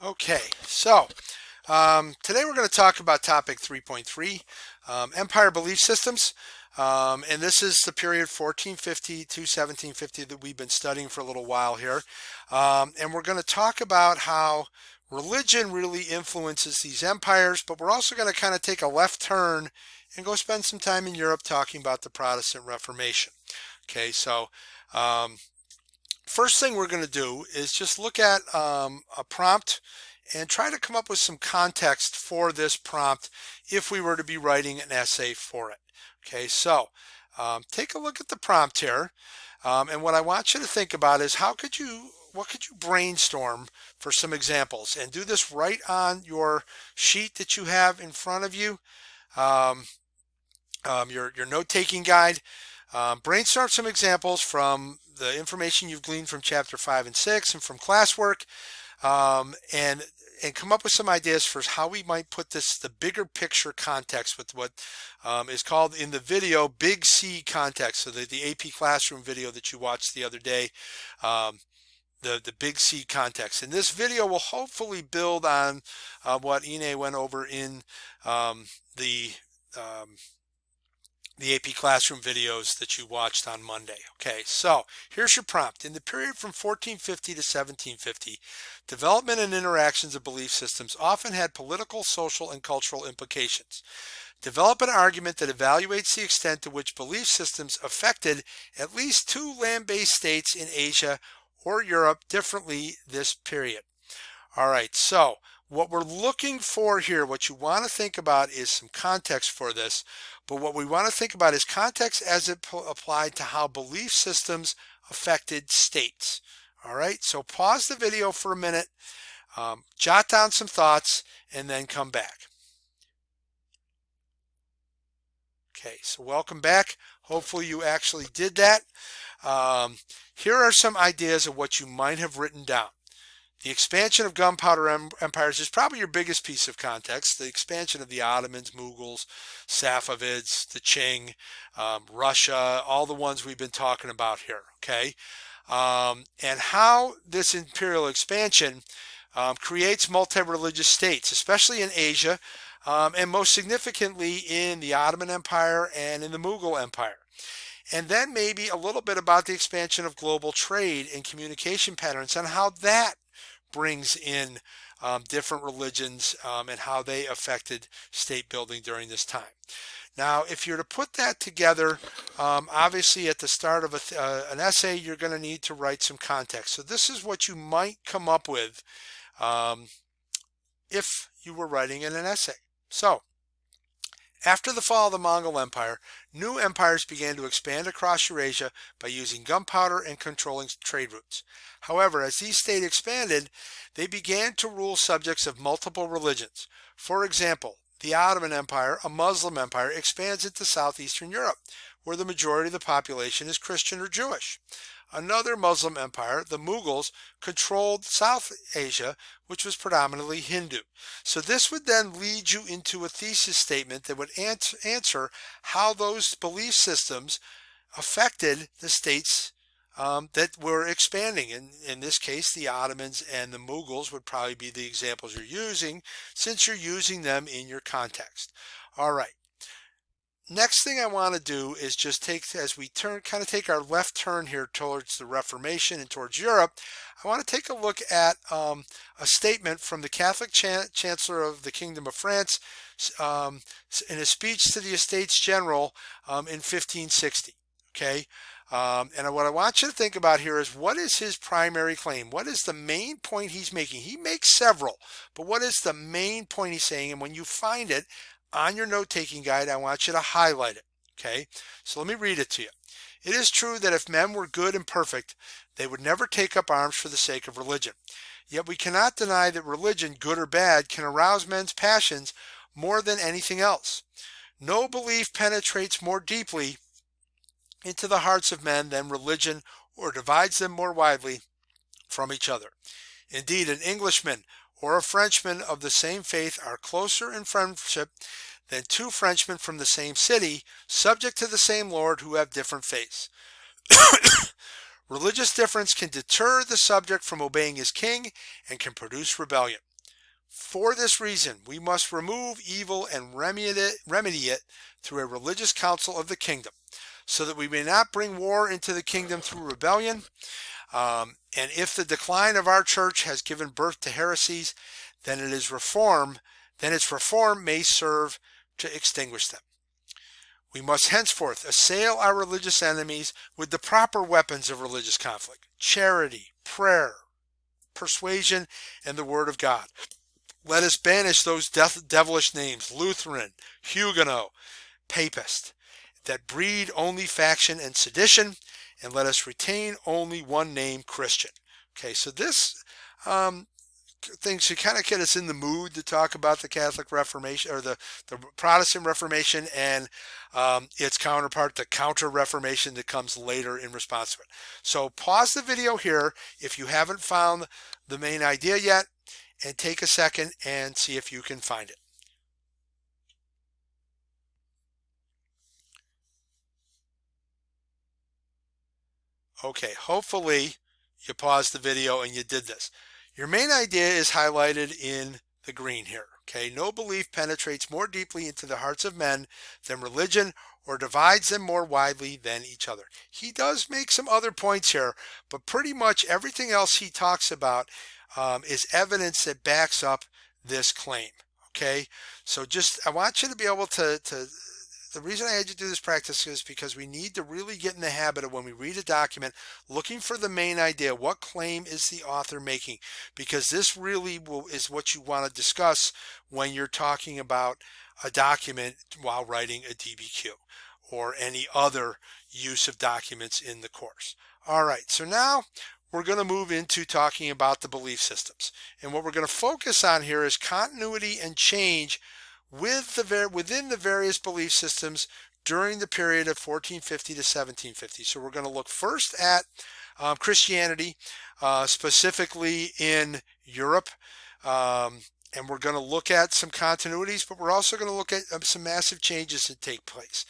Okay, so today we're going to talk about topic 3.3, empire belief systems. And this is the period 1450 to 1750 that we've been studying for a little while here. And we're going to talk about how religion really influences these empires, but we're also going to kind of take a left turn and go spend some time in Europe talking about the Protestant Reformation. Okay, so um, first thing we're going to do is just look at a prompt and try to come up with some context for this prompt if we were to be writing an essay for it. Okay, so take a look at the prompt here. And what I want you to think about is what could you brainstorm for some examples? And do this right on your sheet that you have in front of you, um, your note-taking guide. Brainstorm some examples from the information you've gleaned from chapter 5 and 6 and from classwork, and come up with some ideas for how we might put the bigger picture context with what is called in the video Big C context. So the AP classroom video that you watched the other day, the Big C context. And this video will hopefully build on what Ine went over in the um, the AP Classroom videos that you watched on Monday. Okay, so here's your prompt. In the period from 1450 to 1750, development and interactions of belief systems often had political, social, and cultural implications. Develop an argument that evaluates the extent to which belief systems affected at least two land-based states in Asia or Europe differently this period. All right, so what we're looking for here, what you want to think about is some context for this, but what we want to think about is context as it applied to how belief systems affected states. All right, so pause the video for a minute, jot down some thoughts, and then come back. Okay, so welcome back. Hopefully you actually did that. Here are some ideas of what you might have written down. The expansion of gunpowder empires is probably your biggest piece of context. The expansion of the Ottomans, Mughals, Safavids, the Qing, Russia, all the ones we've been talking about here, okay? And how this imperial expansion creates multi-religious states, especially in Asia, and most significantly in the Ottoman Empire and in the Mughal Empire. And then maybe a little bit about the expansion of global trade and communication patterns and how that brings in different religions and how they affected state building during this time. Now, if you're to put that together, obviously at the start of an essay, you're going to need to write some context. So this is what you might come up with if you were writing in an essay. So, after the fall of the Mongol Empire, new empires began to expand across Eurasia by using gunpowder and controlling trade routes. However, as these states expanded, they began to rule subjects of multiple religions. For example, the Ottoman Empire, a Muslim empire, expands into southeastern Europe, where the majority of the population is Christian or Jewish. Another Muslim empire, the Mughals, controlled South Asia, which was predominantly Hindu. So this would then lead you into a thesis statement that would answer how those belief systems affected the states that were expanding. In this case, the Ottomans and the Mughals would probably be the examples you're using since you're using them in your context. All right. Next thing I want to do is just as we take our left turn here towards the Reformation and towards Europe, I want to take a look at a statement from the Catholic Chancellor of the Kingdom of France in a speech to the Estates General in 1560. Okay, and what I want you to think about here is what is his primary claim? What is the main point he's making? He makes several, but what is the main point he's saying? And when you find it, on your note-taking guide, I want you to highlight it, okay? So let me read it to you. It is true that if men were good and perfect, they would never take up arms for the sake of religion. Yet we cannot deny that religion, good or bad, can arouse men's passions more than anything else. No belief penetrates more deeply into the hearts of men than religion, or divides them more widely from each other. Indeed, an Englishman or a Frenchman of the same faith are closer in friendship than two Frenchmen from the same city, subject to the same Lord, who have different faiths. Religious difference can deter the subject from obeying his king and can produce rebellion. For this reason, we must remove evil and remedy it through a religious council of the kingdom, so that we may not bring war into the kingdom through rebellion. And if the decline of our church has given birth to heresies, then its reform may serve to extinguish them. We must henceforth assail our religious enemies with the proper weapons of religious conflict: charity, prayer, persuasion, and the Word of God. Let us banish those devilish names: Lutheran, Huguenot, Papist, that breed only faction and sedition, and let us retain only one name: Christian. Okay, so this thing should kind of get us in the mood to talk about the Catholic Reformation, or the Protestant Reformation, and its counterpart, the Counter-Reformation, that comes later in response to it. So pause the video here if you haven't found the main idea yet, and take a second and see if you can find it. Okay, hopefully you paused the video and you did this. Your main idea is highlighted in the green here. Okay, no belief penetrates more deeply into the hearts of men than religion, or divides them more widely than each other. He does make some other points here, but pretty much everything else he talks about is evidence that backs up this claim. Okay, so I want you to be able to the reason I had you do this practice is because we need to really get in the habit of, when we read a document, looking for the main idea. What claim is the author making? Because this really is what you want to discuss when you're talking about a document while writing a DBQ or any other use of documents in the course. All right, so now we're going to move into talking about the belief systems. And what we're going to focus on here is continuity and change within the various belief systems during the period of 1450 to 1750. So we're going to look first at Christianity, specifically in Europe, and we're going to look at some continuities, but we're also going to look at some massive changes that take place.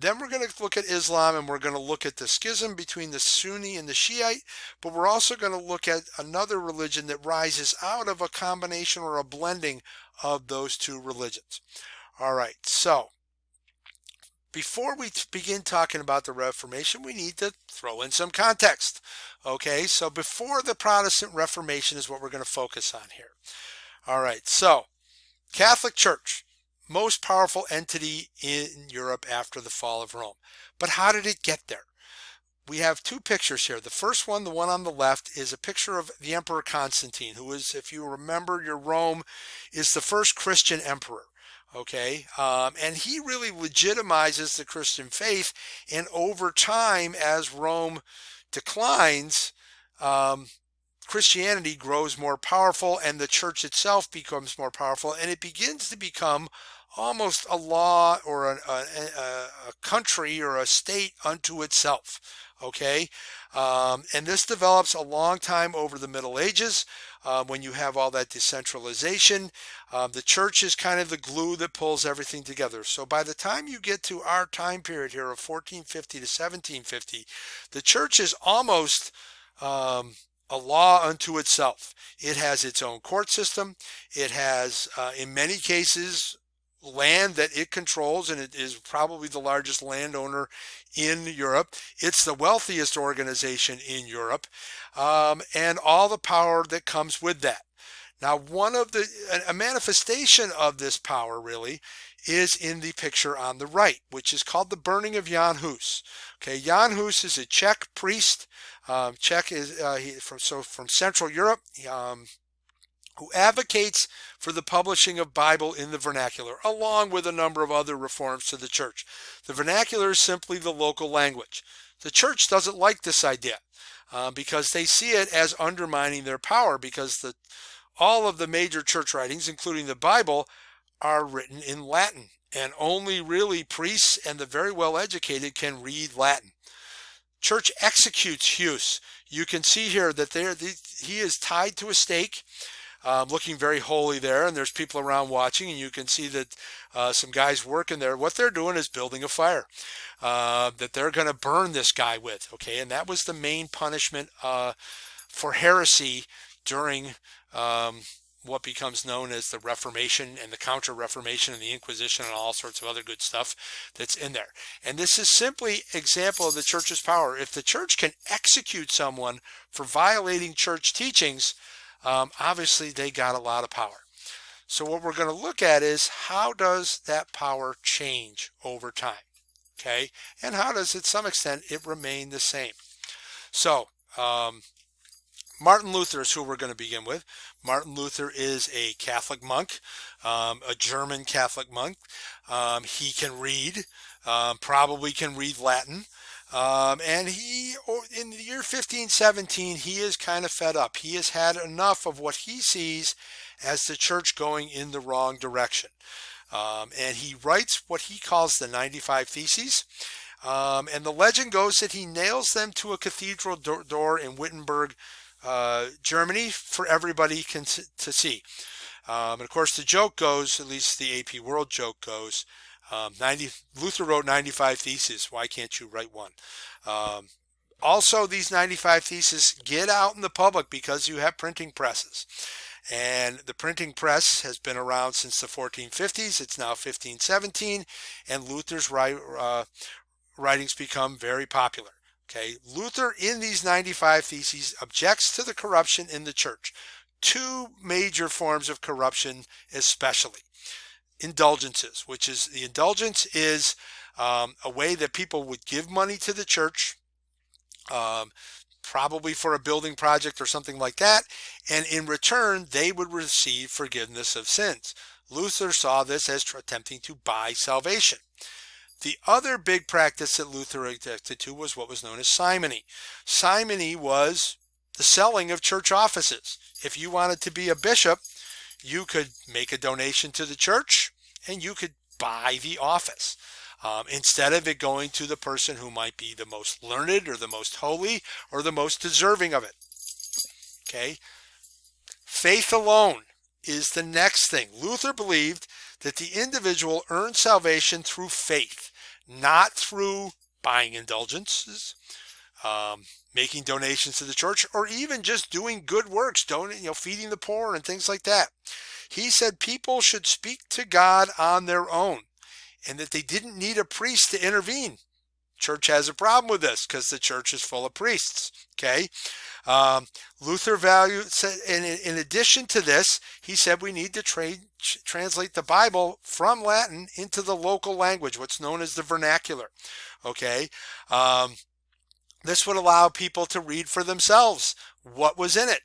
Then we're going to look at Islam, and we're going to look at the schism between the Sunni and the Shiite, but we're also going to look at another religion that rises out of a combination or a blending of those two religions. All right, so before we begin talking about the Reformation, we need to throw in some context. Okay, so before the Protestant Reformation is what we're going to focus on here. All right, so Catholic Church, most powerful entity in Europe after the fall of Rome. But how did it get there? We have two pictures here. The first one, the one on the left, is a picture of the Emperor Constantine, who is, if you remember your Rome, is the first Christian emperor. Okay, and he really legitimizes the Christian faith, and over time, as Rome declines, Christianity grows more powerful, and the church itself becomes more powerful, and it begins to become almost a law or a country or a state unto itself. Okay, and this develops a long time over the Middle Ages, when you have all that decentralization. The church is kind of the glue that pulls everything together. So by the time you get to our time period here of 1450 to 1750, the church is almost a law unto itself. It has its own court system. It has, in many cases, land that it controls, and it is probably the largest landowner in Europe. It's the wealthiest organization in Europe, and all the power that comes with that. Now, a manifestation of this power really is in the picture on the right, which is called the burning of Jan Hus. Okay, Jan Hus is a Czech priest. Czech is from Central Europe. Who advocates for the publishing of Bible in the vernacular, along with a number of other reforms to the church. The vernacular is simply the local language. The church doesn't like this idea because they see it as undermining their power, because all of the major church writings, including the Bible, are written in Latin, and only really priests and the very well educated can read Latin. Church executes Hus. You can see here that he is tied to a stake, looking very holy there, and there's people around watching, and you can see that some guys working there. What they're doing is building a fire that they're going to burn this guy with. Okay, and that was the main punishment for heresy during what becomes known as the Reformation and the Counter-Reformation and the Inquisition and all sorts of other good stuff that's in there. And this is simply example of the church's power. If the church can execute someone for violating church teachings, obviously they got a lot of power. So what we're going to look at is how does that power change over time, okay? And how does, to some extent, it remain the same? So, Martin Luther is who we're going to begin with. Martin Luther is a Catholic monk, a German Catholic monk. He can read, probably can read Latin. And he, in the year 1517, he is kind of fed up. He has had enough of what he sees as the church going in the wrong direction. And he writes what he calls the 95 Theses. And the legend goes that he nails them to a cathedral door in Wittenberg, Germany, for everybody to see. And of course, the joke goes, at least the AP World joke goes, Luther wrote 95 Theses. Why can't you write one? Also, these 95 Theses get out in the public because you have printing presses. And the printing press has been around since the 1450s. It's now 1517, and Luther's writings become very popular. Okay, Luther in these 95 Theses objects to the corruption in the church. Two major forms of corruption especially. Indulgences, which is, the indulgence is a way that people would give money to the church, probably for a building project or something like that, and in return they would receive forgiveness of sins. Luther saw this as attempting to buy salvation. The other big practice that Luther objected to was what was known as simony. Simony was the selling of church offices. If you wanted to be a bishop, you could make a donation to the church and you could buy the office. Instead of it going to the person who might be the most learned or the most holy or the most deserving of it. Okay? Faith alone is the next thing. Luther believed that the individual earned salvation through faith, not through buying indulgences, making donations to the church, or even just doing good works, feeding the poor and things like that. He said people should speak to God on their own, and that they didn't need a priest to intervene. Church has a problem with this because the church is full of priests. Okay, Luther valued, in addition to this, he said we need to translate the Bible from Latin into the local language, what's known as the vernacular. Okay, this would allow people to read for themselves what was in it.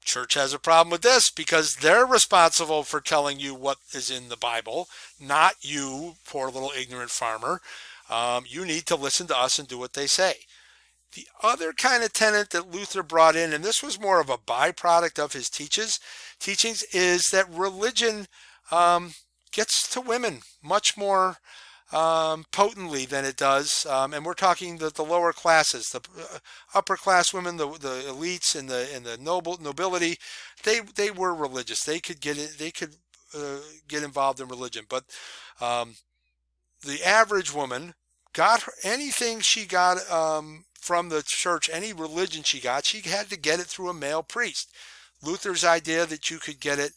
Church has a problem with this because they're responsible for telling you what is in the Bible, not you, poor little ignorant farmer. You need to listen to us and do what they say. The other kind of tenet that Luther brought in, and this was more of a byproduct of his teachings, is that religion gets to women much more potently than it does, and we're talking the lower classes, the upper class women, the elites and the nobility. They were religious. They could get involved in religion, but the average woman got anything she got from the church, any religion she had to get it through a male priest. Luther's idea that you could get it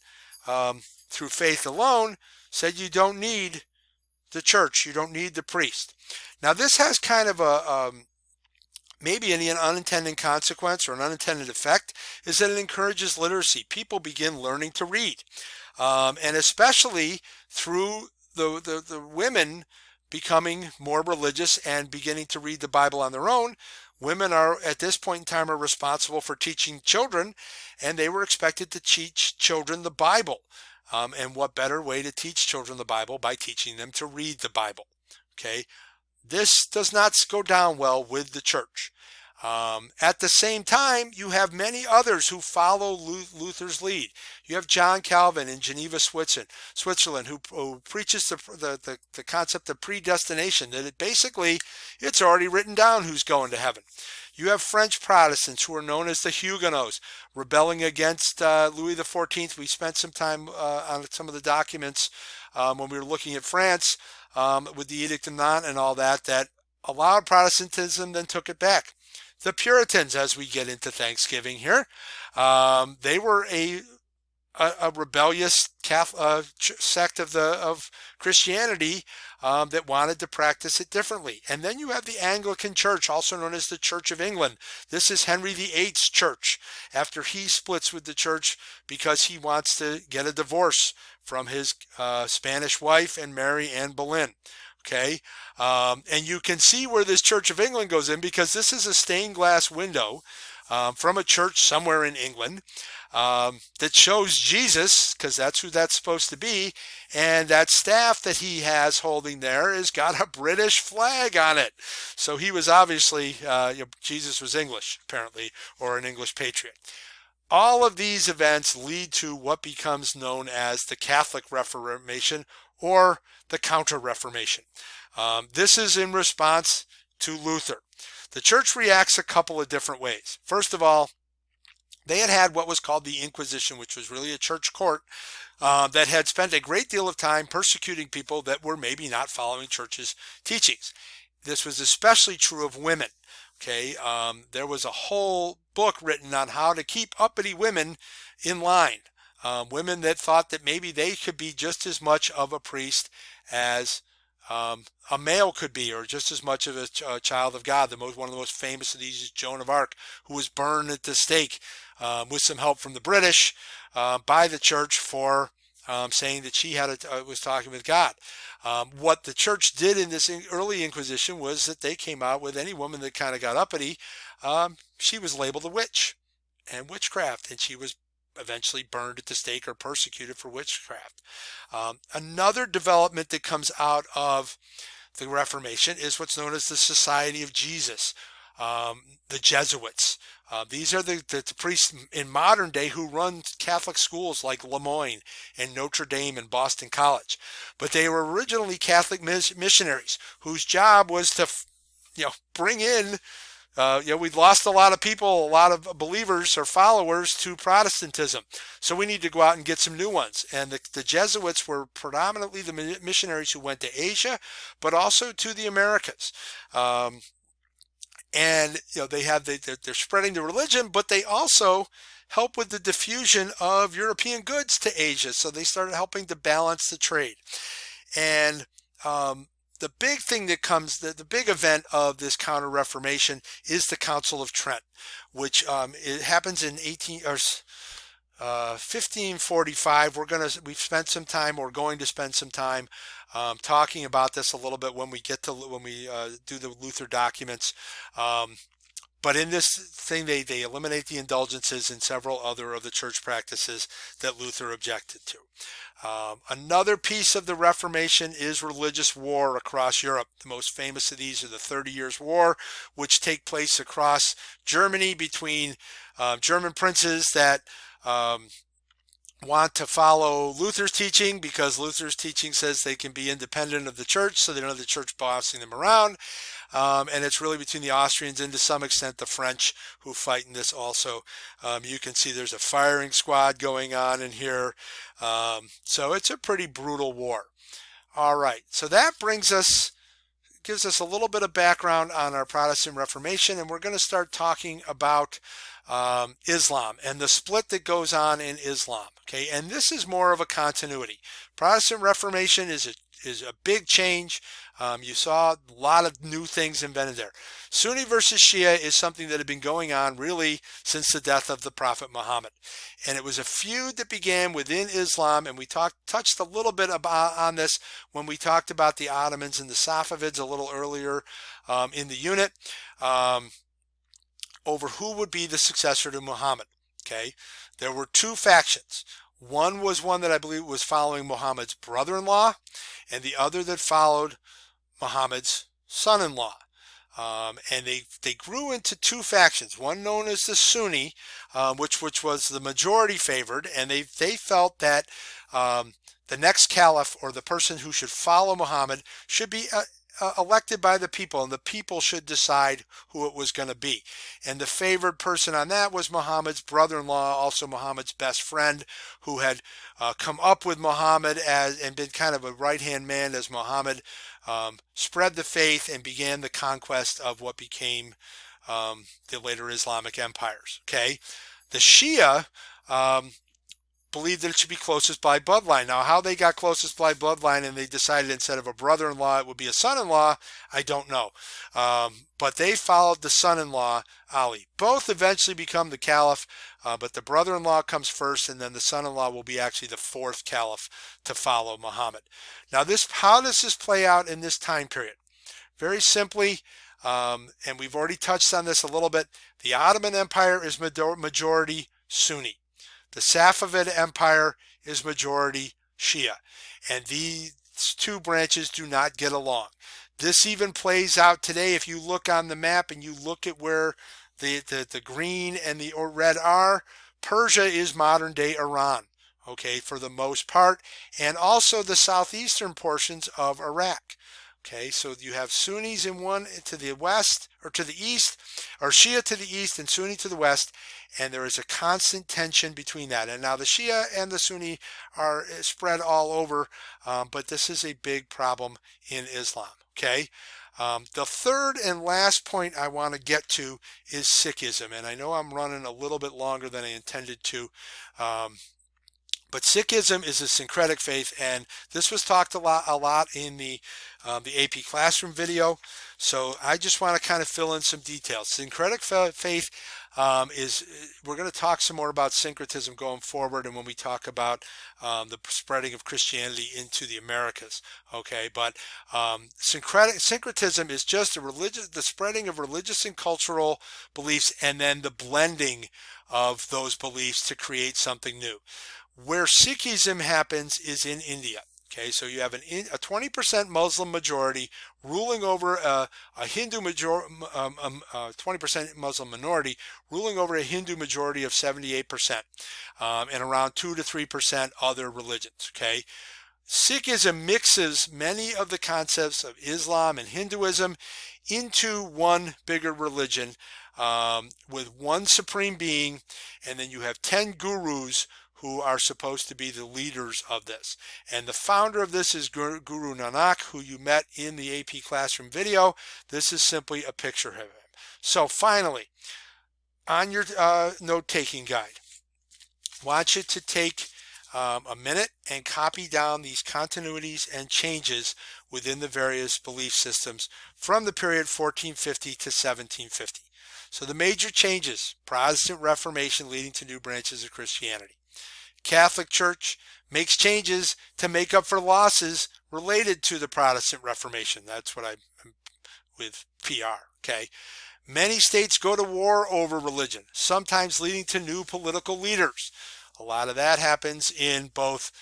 through faith alone said you don't need the church, you don't need the priest. Now this has kind of a maybe an unintended consequence or an unintended effect, is that it encourages literacy. People begin learning to read, and especially through the women becoming more religious and beginning to read the Bible on their own. Women are, at this point in time, are responsible for teaching children, and they were expected to teach children the Bible. And what better way to teach children the Bible by teaching them to read the Bible? Okay, this does not go down well with the church. At the same time, you have many others who follow Luther's lead. You have John Calvin in Geneva, Switzerland, who preaches the concept of predestination, that it's already written down who's going to heaven. You have French Protestants who are known as the Huguenots, rebelling against Louis XIV. We spent some time on some of the documents when we were looking at France with the Edict of Nantes and all that allowed Protestantism, then took it back. The Puritans, as we get into Thanksgiving here, they were a a rebellious Catholic sect of Christianity that wanted to practice it differently. And then you have the Anglican Church, also known as the Church of England. This is Henry VIII's church after he splits with the church because he wants to get a divorce from his Spanish wife and marry Anne Boleyn. Okay, and you can see where this Church of England goes in because this is a stained glass window from a church somewhere in England that shows Jesus, because that's who that's supposed to be, and that staff that he has holding there has got a British flag on it. So he was obviously, Jesus was English, apparently, or an English patriot. All of these events lead to what becomes known as the Catholic Reformation or the Counter-Reformation. This is in response to Luther. The church reacts a couple of different ways. First of all, they had what was called the Inquisition, which was really a church court that had spent a great deal of time persecuting people that were maybe not following church's teachings. This was especially true of women. Okay, there was a whole book written on how to keep uppity women in line. Women that thought that maybe they could be just as much of a priest as a male could be, or just as much of a child of God. One of the most famous of these is Joan of Arc, who was burned at the stake with some help from the British by the church for saying that she was talking with God. What the church did in this early Inquisition was that they came out with any woman that kind of got uppity, she was labeled a witch and witchcraft, and she was eventually burned at the stake or persecuted for witchcraft. Another development that comes out of the Reformation is what's known as the Society of Jesus, the Jesuits. These are the priests in modern day who run Catholic schools like Lemoyne and Notre Dame and Boston College. But they were originally Catholic missionaries whose job was to, bring in we'd lost a lot of people, a lot of believers or followers to Protestantism. So we need to go out and get some new ones. And the Jesuits were predominantly the missionaries who went to Asia, but also to the Americas. And they're spreading the religion, but they also help with the diffusion of European goods to Asia. So they started helping to balance the trade. And the big thing that comes, the big event of this Counter-Reformation is the Council of Trent, which it happens in 1545. We've spent some time, we're going to spend some time talking about this a little bit when we do the Luther documents. But in this thing, they eliminate the indulgences and several other of the church practices that Luther objected to. Another piece of the Reformation is religious war across Europe. The most famous of these are the 30 Years' War, which take place across Germany between German princes that want to follow Luther's teaching because Luther's teaching says they can be independent of the church, so they don't have the church bossing them around. And it's really between the Austrians and to some extent the French who fight in this also. You can see there's a firing squad going on in here. So it's a pretty brutal war. All right, so that gives us a little bit of background on our Protestant Reformation, and we're going to start talking about Islam and the split that goes on in Islam. Okay, and this is more of a continuity. Protestant Reformation is a big change. You saw a lot of new things invented there. Sunni versus Shia is something that had been going on really since the death of the Prophet Muhammad. And it was a feud that began within Islam, and we touched a little bit on this when we talked about the Ottomans and the Safavids a little earlier in the unit, over who would be the successor to Muhammad. Okay, there were two factions. One was one that I believe was following Muhammad's brother-in-law, and the other that followed Muhammad's son-in-law. And they grew into two factions. One known as the Sunni, which was the majority favored, and they felt that the next caliph or the person who should follow Muhammad should be elected by the people, and the people should decide who it was going to be. And the favored person on that was Muhammad's brother-in-law, also Muhammad's best friend, who had come up with Muhammad and been kind of a right-hand man as Muhammad spread the faith and began the conquest of what became the later Islamic empires. Okay, the Shia believed that it should be closest by bloodline. Now, how they got closest by bloodline and they decided instead of a brother-in-law it would be a son-in-law, I don't know. But they followed the son-in-law, Ali. Both eventually become the caliph, but the brother-in-law comes first, and then the son-in-law will be actually the fourth caliph to follow Muhammad. Now, how does this play out in this time period? Very simply, and we've already touched on this a little bit, the Ottoman Empire is majority Sunni. The Safavid Empire is majority Shia. And these two branches do not get along. This even plays out today if you look on the map and you look at where the green and the red are. Persia is modern day Iran, okay, for the most part, and also the southeastern portions of Iraq. Okay, so you have Sunnis in one to the west or to the east, or Shia to the east and Sunni to the west, and there is a constant tension between that. And now the Shia and the Sunni are spread all over, but this is a big problem in Islam. Okay, the third and last point I want to get to is Sikhism, and I know I'm running a little bit longer than I intended to. But Sikhism is a syncretic faith, and this was talked a lot in the AP Classroom video. So I just want to kind of fill in some details. Syncretic faith we're going to talk some more about syncretism going forward, and when we talk about the spreading of Christianity into the Americas. Okay, but syncretism is just the spreading of religious and cultural beliefs, and then the blending of those beliefs to create something new. Where Sikhism happens is in India. Okay, so you have a 20% Muslim majority ruling over a Hindu 20% Muslim minority ruling over a Hindu majority of 78%, and around 2 to 3% other religions. Okay, Sikhism mixes many of the concepts of Islam and Hinduism into one bigger religion, with one supreme being, and then you have 10 gurus who are supposed to be the leaders of this. And the founder of this is Guru Nanak, who you met in the AP Classroom video. This is simply a picture of him. So finally, on your note-taking guide, I want you to take a minute and copy down these continuities and changes within the various belief systems from the period 1450 to 1750. So the major changes: Protestant Reformation leading to new branches of Christianity. Catholic Church makes changes to make up for losses related to the Protestant Reformation. That's what I'm with PR. Okay. Many states go to war over religion, sometimes leading to new political leaders. A lot of that happens in both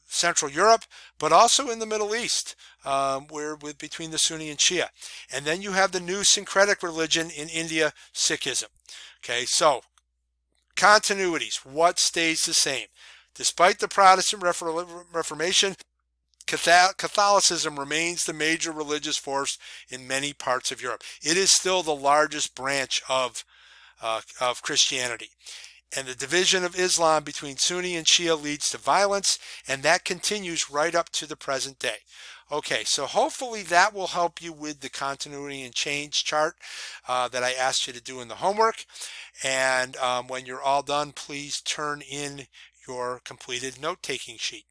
Central Europe, but also in the Middle East, between the Sunni and Shia. And then you have the new syncretic religion in India, Sikhism. Okay, so continuities, what stays the same? Despite the Protestant Reformation, Catholicism remains the major religious force in many parts of Europe. It is still the largest branch of Christianity. And the division of Islam between Sunni and Shia leads to violence, and that continues right up to the present day. Okay, so hopefully that will help you with the continuity and change chart that I asked you to do in the homework. And when you're all done, please turn in your completed note-taking sheet.